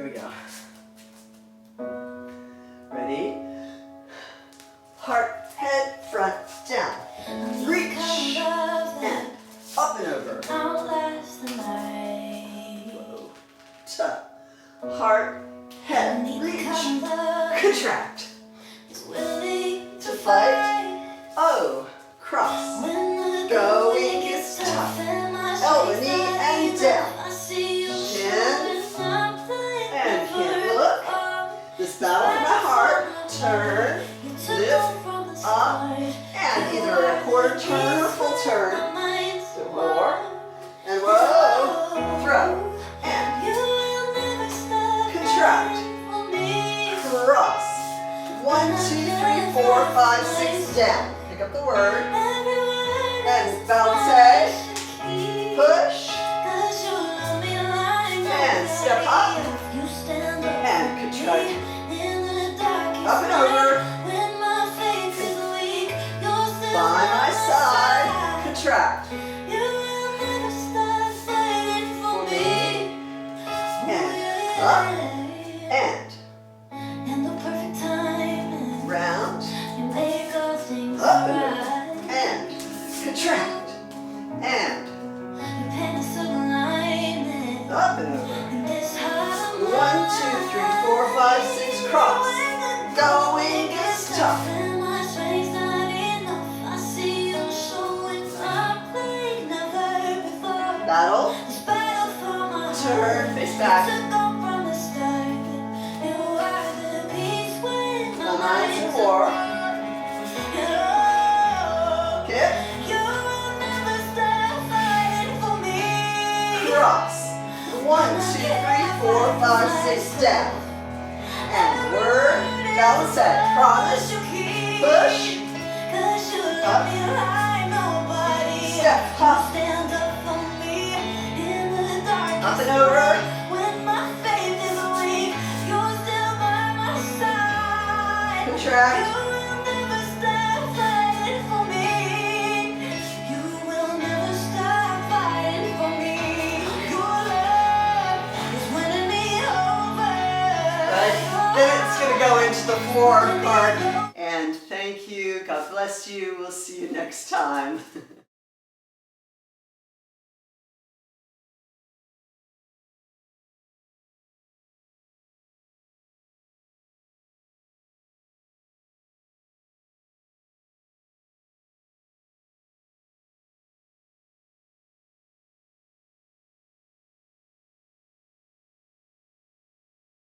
Here we go. Ready? Heart, head, front, down. Reach and up and over. Whoa. Tuck. Heart, head, reach, contract. To fight. Oh, cross. Going gets tough. Elbow, knee, and down. Chin. And can't look. This battle for my heart. Turn, lift, up, and either a quarter turn or full turn. So more. And whoa. Throw. And contract. Cross. 1, 2, 3, 4, 5, 6, down. Pick up the word. And balance. Push. And step up. And contract. Up and over. By my side. Contract. For me. And up. And round. Up and over. And contract. And up and over. 1, 2, 3, 4, 5, 6, cross. Going is tough. Battle. Turn, face back. All 9 to 4. Kick. Cross. 1, 2, 3, 4, 5, 6, down. And word, balance head. Promise. Push. Up. Step. Hop. Up and over. Contract. Then it's going to go into the floor part. And thank you. God bless you. We'll see you next time.